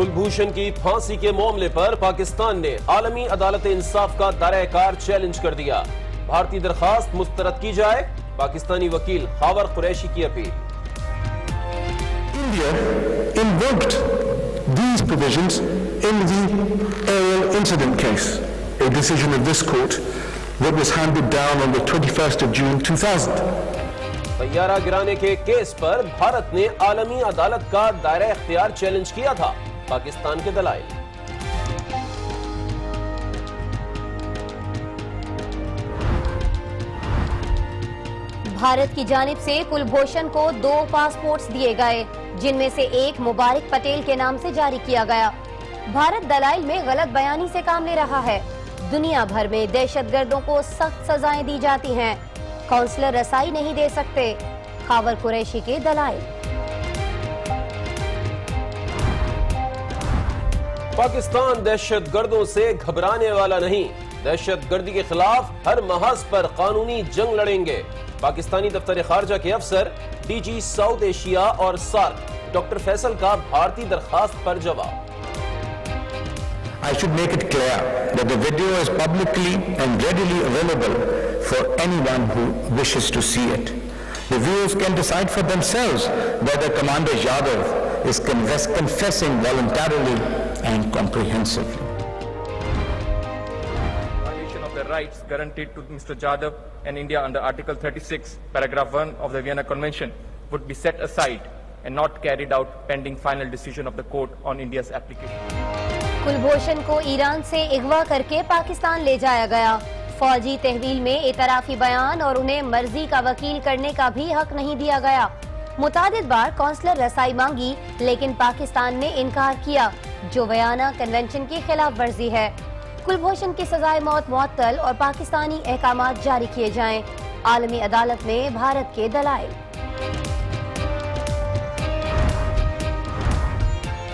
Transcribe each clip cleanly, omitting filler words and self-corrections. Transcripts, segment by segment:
کلبھوشن کی پھانسی کے معاملے پر پاکستان نے عالمی عدالت انصاف کا دائرہ کار چیلنج کر دیا. بھارتی درخواست مسترد کی جائے. پاکستانی وکیل خاور قریشی کی appeal. India invoked these provisions in the aerial incident case, a decision of this court that was handed down on the 21st of June 2000. طیارہ گرانے کے کیس پر بھارت نے عالمی عدالت کا دائرہ اختیار چیلنج کیا تھا. پاکستان کے دلائل. بھارت کی جانب سے کلبھوشن کو 2 پاسپورٹس دیے گئے جن میں سے ایک مبارک پٹیل کے نام سے جاری کیا گیا. بھارت دلائل میں غلط بیانی سے کام لے رہا ہے. دنیا بھر میں دہشت گردوں کو سخت سزائیں دی جاتی ہیں. کونسلر رسائی نہیں دے سکتے. خاور قریشی کے دلائل. پاکستان دہشت گردوں سے گھبرانے والا نہیں. دہشت گردی کے خلاف ہر محاذ پر قانونی جنگ لڑیں گے. پاکستانی دفتر خارجہ کے افسر ڈی جی ساؤتھ ایشیا اور سارک ڈاکٹر فیصل کا بھارتی درخواست پر جواب. I should make it clear that the video is publicly and readily available for anyone who wishes to see it. The viewers can decide for themselves whether Commander Yadav is confessing voluntarily and comprehensively. Violation of the rights guaranteed to Mr. Yadav and India under Article 36, Paragraph 1 of the Vienna Convention would be set aside and not carried out pending final decision of the court on India's application. Kulbhushan کو ایران سے اغوا کر کے پاکستان لے جایا گیا. فوجی تحویل میں اعترافی بیان اور انہیں مرضی کا وکیل کرنے کا بھی حق نہیں دیا گیا. متعدد بار کونسلر رسائی مانگی لیکن پاکستان نے انکار کیا جو ویانا کنونشن کی خلاف ورزی ہے. کلبھوشن کی سزائے موت معطل اور پاکستانی احکامات جاری کیے جائیں. عالمی عدالت میں بھارت کے دلائل.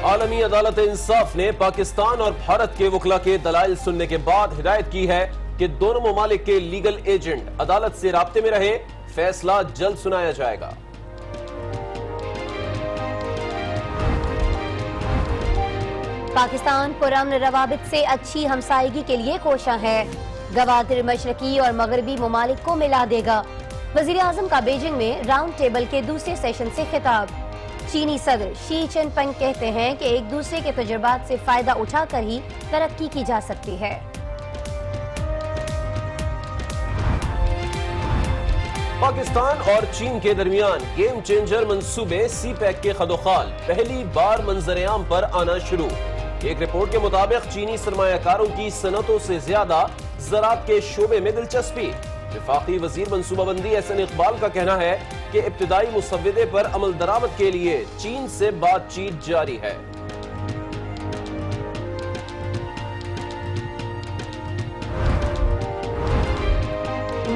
عالمی عدالت انصاف نے پاکستان اور بھارت کے وکلا کے دلائل سننے کے بعد ہدایت کی ہے کہ دونوں ممالک کے لیگل ایجنٹ عدالت سے رابطے میں رہے. فیصلہ جلد سنایا جائے گا. پاکستان پرامن روابط سے اچھی ہمسائیگی کے لیے کوشاں ہے. گوادر مشرقی اور مغربی ممالک کو ملا دے گا. وزیر اعظم کا بیجنگ میں راؤنڈ ٹیبل کے دوسرے سیشن سے خطاب. چینی صدر شی جن پنگ کہتے ہیں کہ ایک دوسرے کے تجربات سے فائدہ اٹھا کر ہی ترقی کی جا سکتی ہے. پاکستان اور چین کے درمیان گیم چینجر منصوبے سی پیک کے خدوخال پہلی بار منظر عام پر آنا شروع. ایک رپورٹ کے مطابق چینی سرمایہ کاروں کی صنعتوں سے زیادہ زراعت کے شعبے میں دلچسپی. وفاقی وزیر منصوبہ بندی احسن اقبال کا کہنا ہے کہ ابتدائی مسودے پر عمل درآمد کے لیے چین سے بات چیت جاری ہے.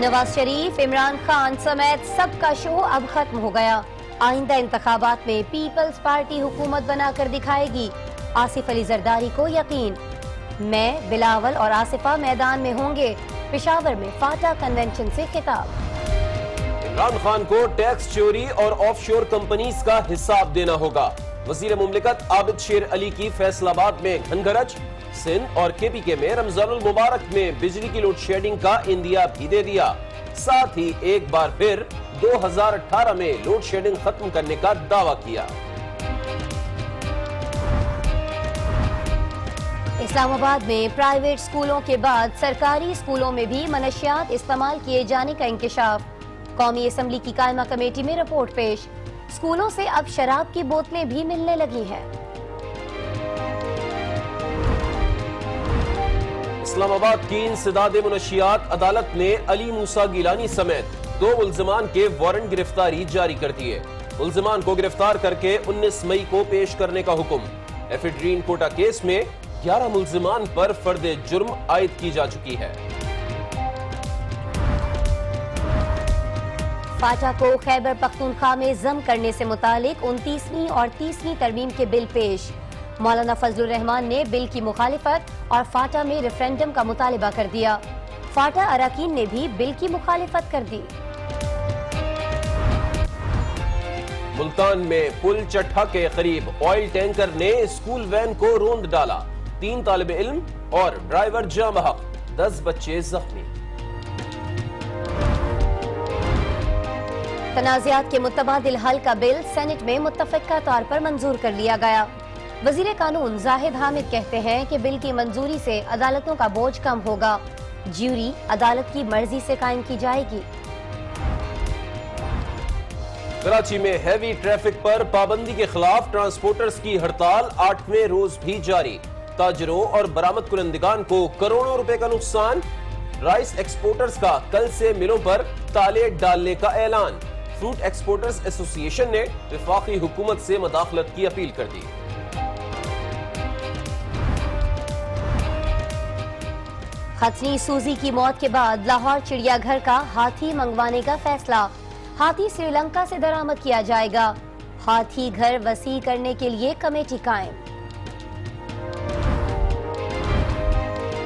نواز شریف، عمران خان سمیت سب کا شو اب ختم ہو گیا. آئندہ انتخابات میں پیپلز پارٹی حکومت بنا کر دکھائے گی. آصف علی زرداری کو یقین. میں، بلاول اور آصفہ میدان میں ہوں گے. پشاور میں فاٹا کنونشن سے خطاب. عمران خان کو ٹیکس چوری اور آف شور کمپنیز کا حساب دینا ہوگا. وزیر مملکت عابد شیر علی کی فیصل آباد میں گھن گرج. سندھ اور کے پی کے میں رمضان المبارک میں بجلی کی لوڈ شیڈنگ کا اندیا بھی دے دیا. ساتھ ہی ایک بار پھر 2018 میں لوڈ شیڈنگ ختم کرنے کا دعویٰ کیا. اسلام آباد میں پرائیویٹ سکولوں کے بعد سرکاری سکولوں میں بھی منشیات استعمال کیے جانے کا انکشاف. قومی اسمبلی کی قائمہ کمیٹی میں رپورٹ پیش. سکولوں سے اب شراب کی بوتلیں بھی ملنے لگی ہیں. اسلام آباد کی انسداد منشیات عدالت نے علی موسیٰ گیلانی سمیت 2 ملزمان کے وارنٹ گرفتاری جاری کر دیے. ملزمان کو گرفتار کر کے 19 مئی کو پیش کرنے کا حکم. ایفیڈرین کوٹا کیس میں 11 ملزمان پر فرد جرم عائد کی جا چکی ہے. فاٹا کو خیبر پختونخوا میں ضم کرنے سے متعلق 29ویں اور 30ویں ترمیم کے بل پیش. مولانا فضل الرحمان نے بل کی مخالفت اور فاٹا میں ریفرینڈم کا مطالبہ کر دیا. فاٹا اراکین نے بھی بل کی مخالفت کر دی. ملتان میں پل چٹھا کے قریب آئل ٹینکر نے اسکول وین کو روند ڈالا، 3 طالب علم اور ڈرائیور جاں بحق، 10 بچے زخمی۔ تنازعات کے متبادل حل کا بل سینٹ میں متفقہ طور پر منظور کر لیا گیا۔ وزیر قانون زاہد حامد کہتے ہیں کہ بل کی منظوری سے عدالتوں کا بوجھ کم ہوگا، جیوری عدالت کی مرضی سے قائم کی جائے گی۔ کراچی میں ہیوی ٹریفک پر پابندی کے خلاف ٹرانسپورٹرز کی ہڑتال 8ویں روز بھی جاری، تاجروں اور برآمد کنندگان کو کروڑوں روپے کا نقصان۔ رائس ایکسپورٹرز کا کل سے ملوں پر تالے ڈالنے کا اعلان، فروٹ ایکسپورٹرز ایسوسی ایشن نے وفاقی حکومت سے مداخلت کی اپیل کر دی۔ ہتھنی سوزی کی موت کے بعد لاہور چڑیا گھر کا ہاتھی منگوانے کا فیصلہ، ہاتھی سری لنکا سے درآمد کیا جائے گا، ہاتھی گھر وسیع کرنے کے لیے کمیٹی قائم۔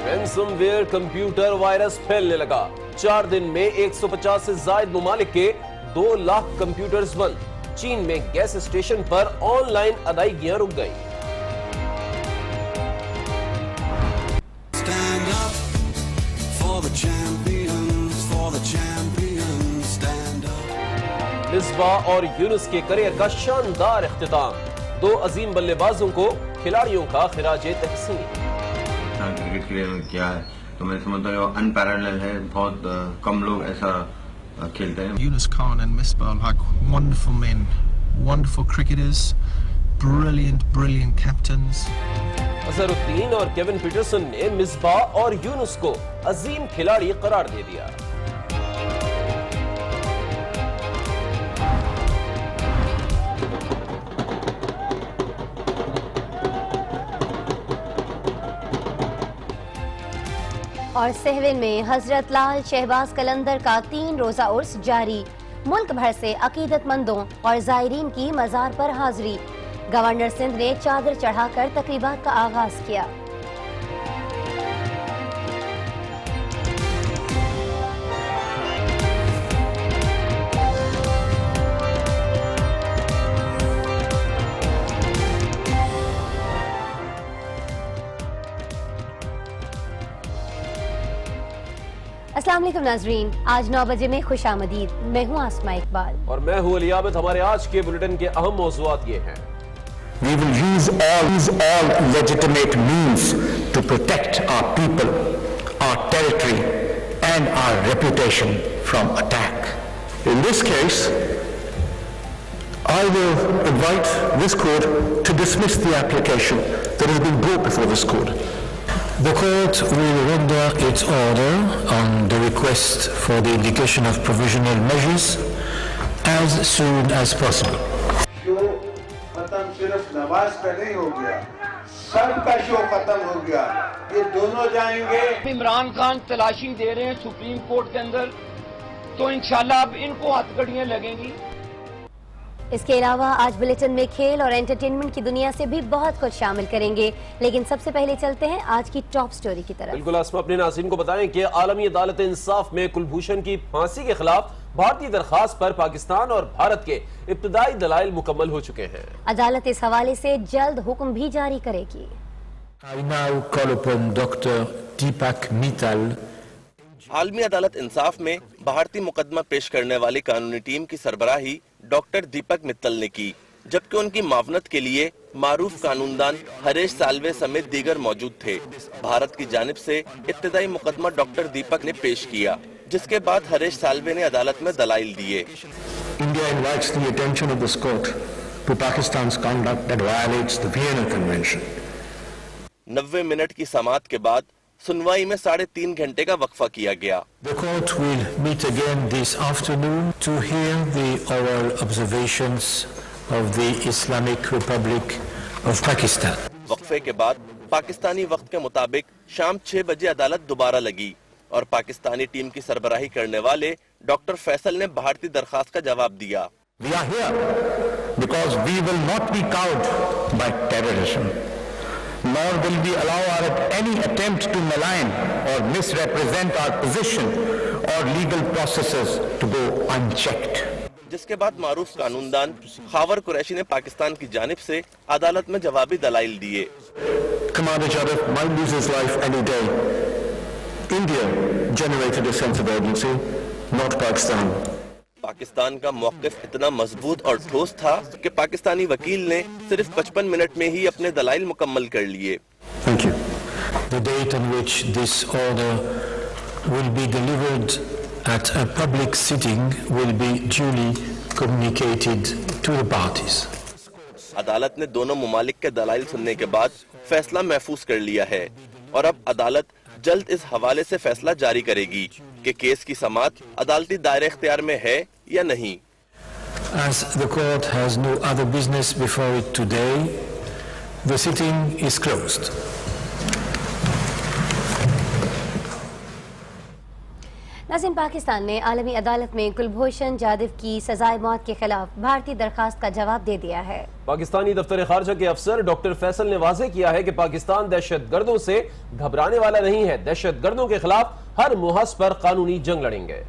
رینسم ویئر کمپیوٹر وائرس پھیلنے لگا، 4 دن میں 150 سے زائد ممالک کے 2 لاکھ کمپیوٹرز بند۔ چین میں گیس اسٹیشن پر آن لائن ادائیگیاں رک گئیں۔ مصباح اور یونس کے کریئر کا شاندار اختتام، 2 عظیم بلے بازوں کو کھلاڑیوں کا خراج تحسین۔ کرکٹ کے لیے کیا ہے تو میں سمجھتا ہوں ان پیرالل ہے، بہت کم لوگ ایسا کھیلتے ہیں۔ Yunus Khan and Misbah like wonderful men, wonderful cricketers, brilliant captains. Azhar الدین اور کیون پیٹرسن نے مصباح اور یونس کو عظیم کھلاڑی قرار دے دیا۔ اور سہون میں حضرت لال شہباز قلندر کا 3 روزہ عرس جاری، ملک بھر سے عقیدت مندوں اور زائرین کی مزار پر حاضری، گورنر سندھ نے چادر چڑھا کر تقریبات کا آغاز کیا۔ السلام علیکم ناظرین، آج 9 بجے میں خوش آمدید، میں ہوں آسمہ اقبال اور میں ہوں علی عابد۔ ہمارے آج کے بلیٹن کے اہم موضوعات یہ ہیں۔ We will use all legitimate means to protect our people, our territory, and our reputation from attack. In this case, I will invite this court to dismiss the application that has been brought before this court. The court will render its order on the request for the indication of provisional measures as soon as possible. ختم صرف نواز کا نہیں ہو گیا، سب کا شو ختم ہو گیا، یہ دونوں جائیں گے۔ عمران خان تلاشی دے رہے ہیں سپریم کورٹ کے اندر، تو انشاءاللہ اب ان کو ہتھ کڑیاں لگیں گی۔ اس کے علاوہ آج بلیٹن میں کھیل اور انٹرٹینمنٹ کی دنیا سے بھی بہت کچھ شامل کریں گے، لیکن سب سے پہلے چلتے ہیں آج کی ٹاپ سٹوری کی طرف۔ بالکل آسمہ، اپنے ناظرین کو بتائیں کہ عالمی عدالت انصاف میں کلبھوشن کی پھانسی کے خلاف بھارتی درخواست پر پاکستان اور بھارت کے ابتدائی دلائل مکمل ہو چکے ہیں۔ عدالت اس حوالے سے جلد حکم بھی جاری کرے گی۔ I now call upon Dr. Deepak Mittal. عالمی عدالت انصاف میں بھارتی مقدمہ پیش کرنے والی قانونی ٹیم کی سربراہی ڈاکٹر دیپک متل نے کی، جبکہ ان کی معاونت کے لیے معروف قانوندان ہریش سالوے سمیت دیگر موجود تھے۔ بھارت کی جانب سے ابتدائی مقدمہ ڈاکٹر دیپک نے پیش کیا، جس کے بعد ہریش سالوے نے عدالت میں دلائل دیے۔ India invites the attention of this court to Pakistan's conduct that violates the Vienna Convention. 90 minute کی سماعت کے بعد سنوائی میں 3.5 گھنٹے کا وقفہ کیا گیا۔ The court will meet again this afternoon to hear the oral observations of the Islamic Republic of Pakistan. وقفے کے بعد پاکستانی وقت کے مطابق شام 6 بجے عدالت دوبارہ لگی اور پاکستانی ٹیم کی سربراہی کرنے والے ڈاکٹر فیصل نے بھارتی درخواست کا جواب دیا۔ We are here because we will not be cowed by terrorism, nor will we allow any attempt to malign or misrepresent our position or legal processes to go unchecked. جس کے بعد معروف قانوندان خاور قریشی نے پاکستان کی جانب سے عدالت میں جوابی دلائل دیے۔ Commander Jadhav might lose his life any day. India generated a sense of urgency, not Pakistan. Pakistan کا موقف اتنا مضبوط اور ٹھوس تھا کہ پاکستانی وکیل نے صرف 55 منٹ میں ہی اپنے دلائل مکمل کر لیے۔ Thank you. The date on which this order will be delivered at a public sitting will be duly communicated to the parties. عدالت نے دونوں ممالک کے دلائل سننے کے بعد فیصلہ محفوظ کر لیا ہے اور اب عدالت جلد اس حوالے سے فیصلہ جاری کرے گی کہ کیس کی سماعت عدالتی دائرہ اختیار میں ہے یا نہیں۔ As the court has no other business before it today, the sitting is closed. ناظرین، پاکستان نے عالمی عدالت میں کلبھوشن جادھو کی سزائے موت کے خلاف بھارتی درخواست کا جواب دے دیا ہے۔ پاکستانی دفتر خارجہ کے افسر ڈاکٹر فیصل نے واضح کیا ہے کہ پاکستان دہشت گردوں سے گھبرانے والا نہیں ہے، دہشت گردوں کے خلاف ہر محاذ پر قانونی جنگ لڑیں گے۔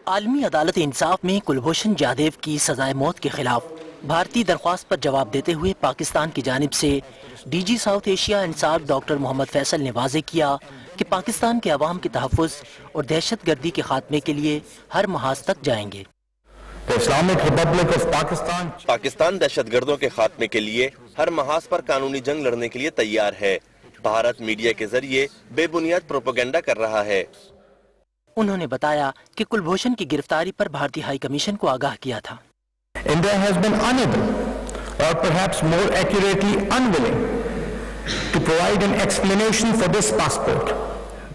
عالمی عدالت انصاف میں کلبھوشن جادھو کی سزائے موت کے خلاف بھارتی درخواست پر جواب دیتے ہوئے پاکستان کی جانب سے D G South Asia and SAARC doctor Muhammad Faisal نے واضح کیا کہ پاکستان کے عوام کے تحفظ اور دہشت گردی کے خاتمے کے لیے ہر محاذ تک جائیں گے۔ پاکستان دہشت گردوں کے خاتمے کے لیے ہر محاذ پر قانونی جنگ لڑنے کے لیے تیار ہے۔ بھارت میڈیا کے ذریعے بے بنیاد پروپیگنڈا کر رہا ہے۔ انہوں نے بتایا کہ کلبھوشن کی گرفتاری پر بھارتی ہائی کمیشن کو آگاہ کیا تھا۔ India has been unable, or perhaps more accurately unwilling, to provide an explanation for this passport.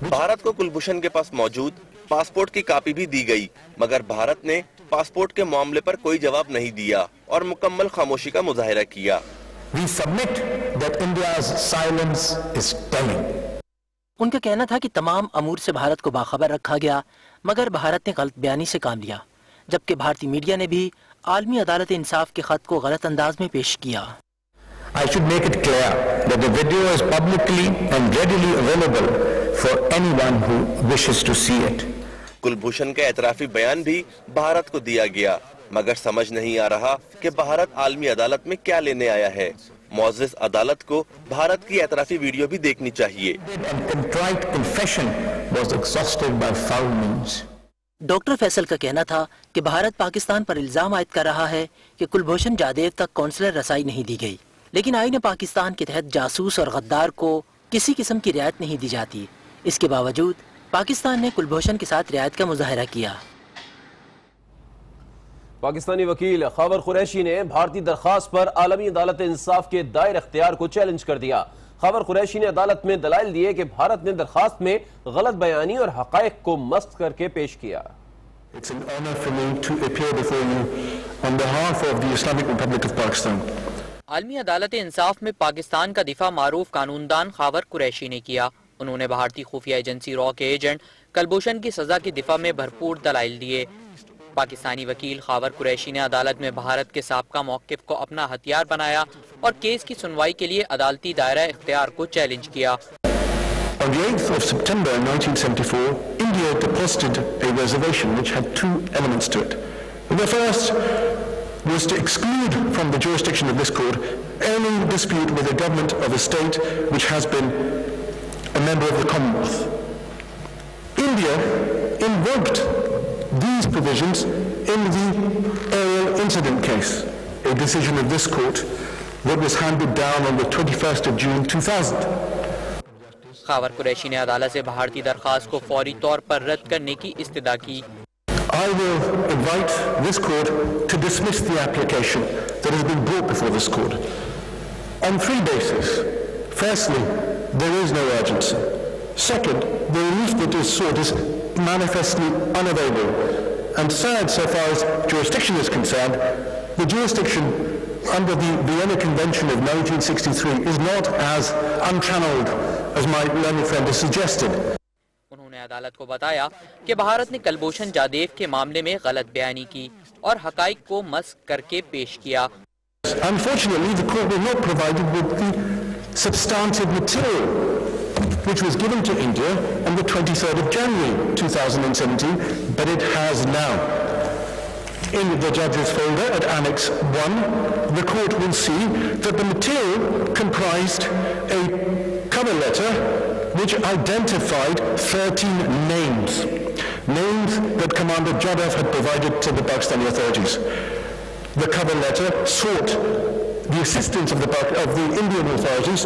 Bharat کو کلبھوشن کے پاس موجود پاسپورٹ کی کاپی بھی دی گئی، مگر بھارت نے پاسپورٹ کے معاملے پر کوئی جواب نہیں دیا اور مکمل خاموشی کا مظاہرہ کیا۔ We submit that India's silence is telling. ان کا کہنا تھا کہ تمام امور سے بھارت کو باخبر رکھا گیا، مگر بھارت نے غلط بیانی سے کام لیا، جبکہ بھارتی میڈیا نے بھی عالمی عدالت انصاف کے خط کو غلط انداز میں پیش کیا۔ I should make it clear that the video is publicly and readily available for anyone who wishes to see it. Kulbhushan کا اعترافی بیان بھی بھارت کو دیا گیا، مگر سمجھ نہیں آ رہا کہ بھارت عالمی عدالت میں کیا لینے آیا ہے۔ معزز عدالت کو بھارت کی اعترافی ویڈیو بھی دیکھنی چاہیے۔ ڈاکٹر فیصل کا کہنا تھا کہ بھارت پاکستان پر الزام عائد کر رہا ہے کہ کلبھوشن جادھو تک کونسلر رسائی نہیں دی گئی، لیکن آئین پاکستان کے تحت جاسوس اور غدار کو کسی قسم کی رعایت نہیں دی جاتی۔ اس کے باوجود پاکستان نے کلبھوشن کے ساتھ رعایت کا مظاہرہ کیا۔ پاکستانی وکیل خاور قریشی نے بھارتی درخواست پر عالمی عدالت انصاف کے دائرہ اختیار کو چیلنج کر دیا۔ خاور قریشی نے عدالت میں دلائل دیے کہ بھارت نے درخواست میں غلط بیانی اور حقائق کو مست کر کے پیش کیا۔ It's an honor for me to appear before you on behalf of the Islamic Republic of Pakistan. عالمی عدالت انصاف میں پاکستان کا دفاع معروف قانوندان خاور قریشی نے کیا۔ انہوں نے بھارتی خفیہ ایجنسی را کے ایجنٹ کلبھوشن کی سزا کی دفاع میں بھرپور دلائل دیے۔ پاکستانی وکیل خاور قریشی نے عدالت میں بھارت کے سابقہ موقف کو اپنا ہتھیار بنایا اور کیس کی سنوائی کے لیے عدالتی دائرہ اختیار کو چیلنج کیا۔ On the 8th of September 1974, India deposited a reservation which had two elements to it. The first was to exclude from the jurisdiction of this court any dispute with the government of a state which has been a member of the Commonwealth. India invoked these provisions in the aerial incident case, a decision of this court that was handed down on the 21st of June 2000. Khawar Qureshi نے عدالت سے بھارتی درخواست کو فوری طور پر رد کرنے کی استدعا کی۔ I will invite this court to dismiss the application that has been brought before this court on three bases. Firstly, there is no urgency. Second, the relief that is sought is manifestly unavailable. And third, so far as jurisdiction is concerned, the jurisdiction under the Vienna Convention of 1963 is not as unchanneled as my learned friend has suggested. انہوں نے عدالت کو بتایا کہ بھارت نے کلبھوشن جادھو کے معاملے میں غلط بیانی کی اور حقائق کو مسخ کر کے پیش کیا۔ Unfortunately, the court was not provided with the substantive material which was given to India on the 23rd of January 2017, but it has now. In the judge's folder at Annex 1, the court will see that the material comprised a cover letter which identified 13 names that Commander Jadhav had provided to the Pakistani authorities. The cover letter sought the assistance of the Indian authorities.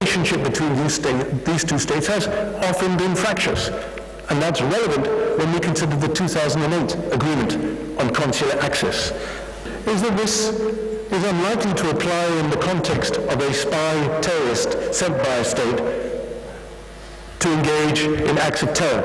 The relationship between these two states has often been fractious, and that's relevant when we consider the 2008 agreement on consular access. Is that this is unlikely to apply in the context of a spy terrorist sent by a state to engage in acts of terror.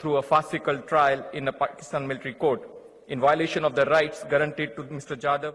Through a farcical trial in a Pakistan military court in violation of the rights guaranteed to Mr. Jadhav.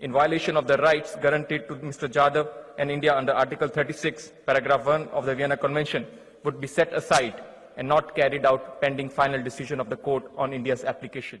In violation of the rights guaranteed to Mr. Jadhav and India under Article 36, Paragraph 1 of the Vienna Convention would be set aside and not carried out pending final decision of the court on India's application.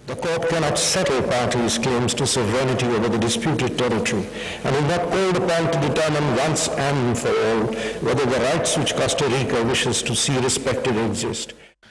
The court cannot settle parties' claims to sovereignty over the disputed territory and is not called upon to determine once and for all whether the rights which Costa Rica wishes to see respected exist.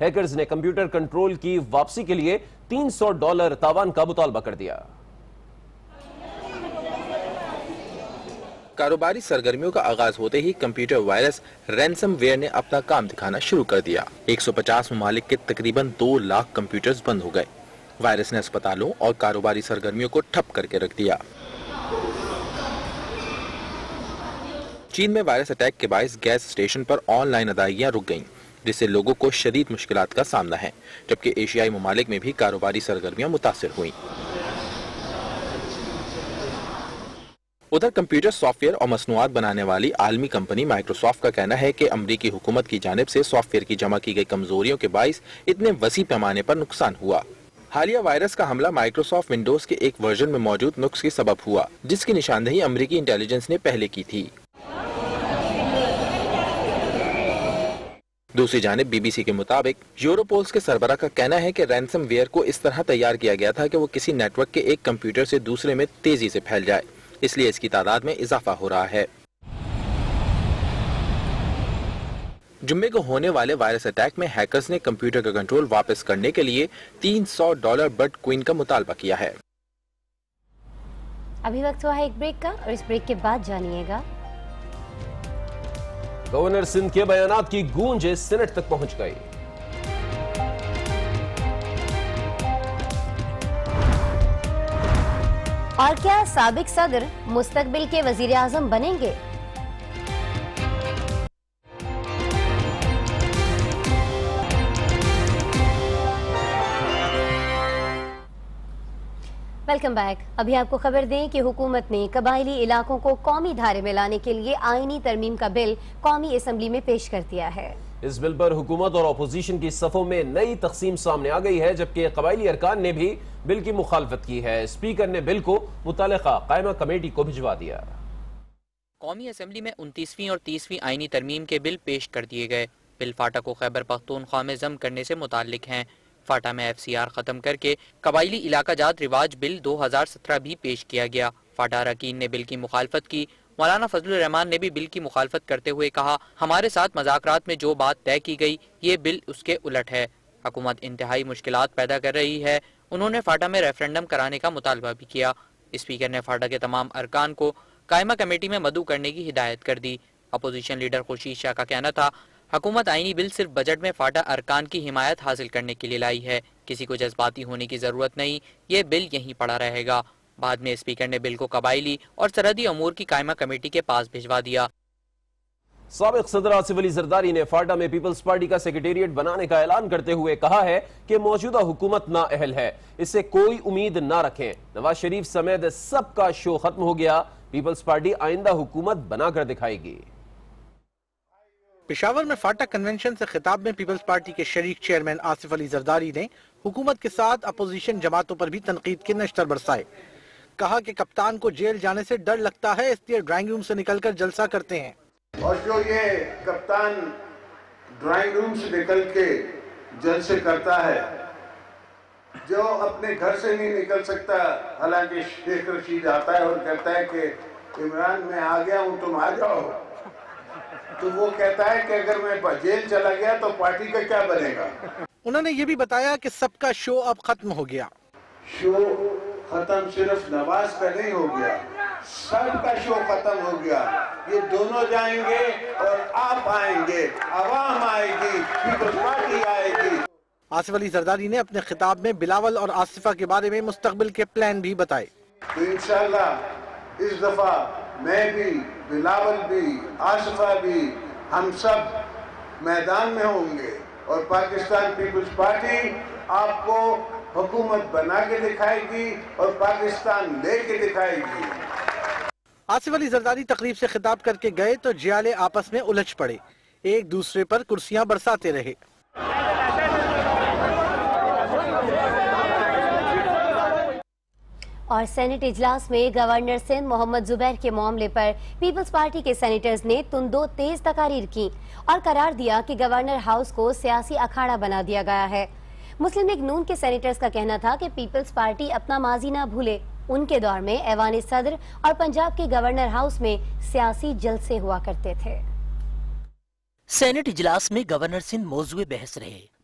Hackers نے computer control کی واپسی کے لیے $300 تاوان کا مطالبہ کر دیا۔ کاروباری سرگرمیوں کا آغاز ہوتے ہی کمپیوٹر وائرس رینسم ویئر نے اپنا کام دکھانا شروع کر دیا۔ 150 ممالک کے تقریباً 2 لاکھ کمپیوٹرز بند ہو گئے۔ وائرس نے اسپتالوں اور کاروباری سرگرمیوں کو ٹھپ کر کے رکھ دیا۔ چین میں وائرس اٹیک کے باعث گیس اسٹیشن پر آن لائن ادائیگیاں رک گئیں، جس سے لوگوں کو شدید مشکلات کا سامنا ہے، جبکہ ایشیائی ممالک میں بھی کاروباری سرگرمیاں متاثر ہوئیں۔ ادھر کمپیوٹر سافٹ ویئر اور مصنوعات بنانے والی عالمی کمپنی مائکروسافٹ کا کہنا ہے کہ امریکی حکومت کی جانب سے سافٹ ویئر کی جمع کی گئی کمزوریوں کے باعث اتنے وسیع پیمانے پر نقصان ہوا۔ حالیہ وائرس کا حملہ مائکروسافٹ ونڈوز کے ایک ورژن میں موجود نقص کے سبب ہوا، جس کی نشاندہی امریکی انٹیلیجنس نے پہلے کی تھی۔ دوسری جانب بی بی سی کے مطابق یوروپولز کے سربراہ کا کہنا ہے کہ رینسم ویئر کو اس طرح تیار کیا گیا تھا کہ وہ کسی نیٹ ورک کے ایک کمپیوٹر سے دوسرے میں تیزی سے پھیل جائے، اس لیے اس کی تعداد میں اضافہ ہو رہا ہے۔ جمعے کو ہونے والے وائرس اٹیک میں ہیکرز نے کمپیوٹر کا کنٹرول واپس کرنے کے لیے $300 بٹ کوئن کا مطالبہ کیا ہے۔ ابھی وقت ہوا ہے ایک بریک کا، اور اس بریک کے بعد جانیے گا گورنر سندھ کے بیانات کی گونج سینٹ تک پہنچ گئی۔ اور کیا سابق صدر مستقبل کے وزیر اعظم بنیں گے؟ Welcome back. ابھی آپ کو خبر دیں کہ حکومت نے قبائلی علاقوں کو قومی دھارے میں لانے کے لیے آئینی ترمیم کا بل قومی اسمبلی میں پیش کر دیا ہے۔ اس بل پر حکومت اور اپوزیشن کی صفوں میں نئی تقسیم سامنے آ گئی ہے، جبکہ قبائلی ارکان نے بھی بل کی مخالفت کی ہے۔ اسپیکر نے بل کو متعلقہ قائمہ کمیٹی کو بھجوا دیا۔ قومی اسمبلی میں 29ویں اور 30ویں آئینی ترمیم کے بل پیش کر دیے گئے۔ بل فاٹا کو خیبر پختونخوا میں ضم کرنے سے متعلق ہیں۔ فاٹا میں FCR ختم کر کے قبائلی علاقہ جات رواج بل 2017 بھی پیش کیا گیا۔ فاٹا اراکین نے بل کی مخالفت کی۔ مولانا فضل الرحمان نے بھی بل کی مخالفت کرتے ہوئے کہا، ہمارے ساتھ مذاکرات میں جو بات طے کی گئی یہ بل اس کے الٹ ہے۔ حکومت انتہائی مشکلات پیدا کر رہی ہے۔ انہوں نے فاٹا میں ریفرنڈم کرانے کا مطالبہ بھی کیا۔ اسپیکر نے فاٹا کے تمام ارکان کو قائمہ کمیٹی میں مدعو کرنے کی ہدایت کر دی۔ اپوزیشن لیڈر خورشید شاہ کا کہنا تھا، حکومت آئینی بل صرف بجٹ میں فاٹا ارکان کی حمایت حاصل کرنے کے لیے لائی ہے، کسی کو جذباتی ہونے کی ضرورت نہیں، یہ بل یہیں پڑا رہے گا۔ بعد میں اسپیکر نے بل کو قبائلی اور سرحدی امور کی قائمہ کمیٹی کے پاس بھجوا دیا۔ سابق صدر آصف علی زرداری نے فاٹا میں پیپلز پارٹی کا سیکریٹریٹ بنانے کا اعلان کرتے ہوئے کہا ہے کہ موجودہ حکومت نااہل ہے، اس سے کوئی امید نہ رکھیں۔ نواز شریف سمیت سب کا شو ختم ہو گیا، پیپلز پارٹی آئندہ حکومت بنا کر دکھائے گی۔ پشاور میں فاٹا کنونشن سے خطاب میں پیپلز پارٹی کے شریک چیئرمین آصف علی زرداری نے حکومت کے ساتھ اپوزیشن جماعتوں پر بھی تنقید کے نشتر برسائے۔ کہا کہ کپتان کو جیل جانے سے ڈر لگتا ہے، اس لیے ڈرائنگ روم سے نکل کر جلسہ کرتے ہیں۔ اور جو یہ کپتان ڈرائنگ روم سے نکل کے جلسے کرتا ہے، جو اپنے گھر سے نہیں نکل سکتا، حالانکہ شیخ رشید آتا ہے اور کہتا ہے کہ عمران میں آ گیا ہوں تم آ جاؤ، تو وہ کہتا ہے کہ اگر میں جیل چلا گیا تو پارٹی کا کیا بنے گا۔ انہوں نے یہ بھی بتایا کہ سب کا شو اب ختم ہو گیا۔ شو ختم صرف نواز کا نہیں ہو گیا، سب کا شو ختم ہو گیا۔ یہ دونوں جائیں گے اور آپ آئیں گے، عوام آئے گی، پیپلز پارٹی آئے گی۔ آصف علی زرداری نے اپنے خطاب میں بلاول اور آصفہ کے بارے میں مستقبل کے پلان بھی بتائے۔ تو انشاءاللہ اس دفعہ میں بھی، بلاول بھی، آصفہ بھی، ہم سب میدان میں ہوں گے اور پاکستان پیپلز پارٹی آپ کو حکومت بنا کے دکھائے گی اور پاکستان لے کے دکھائے گی۔ آصف علی زرداری تقریب سے خطاب کر کے گئے تو جیالے آپس میں الجھ پڑے، ایک دوسرے پر کرسیاں برساتے رہے۔ اور سینٹ اجلاس میں گورنر سندھ محمد زبیر کے معاملے پر پیپلز پارٹی کے سینیٹرز نے تندو تیز تقاریر کی اور قرار دیا کہ گورنر ہاؤس کو سیاسی اکھاڑا بنا دیا گیا ہے۔ مسلم لیگ نون کے سینیٹرز کا کہنا تھا کہ پیپلز پارٹی اپنا ماضی نہ بھولے، ان کے دور میں ایوان صدر اور پنجاب کے گورنر ہاؤس میں سیاسی جلسے ہوا کرتے تھے۔ سینٹ اجلاس میں گورنر سندھ موضوع بحث رہے۔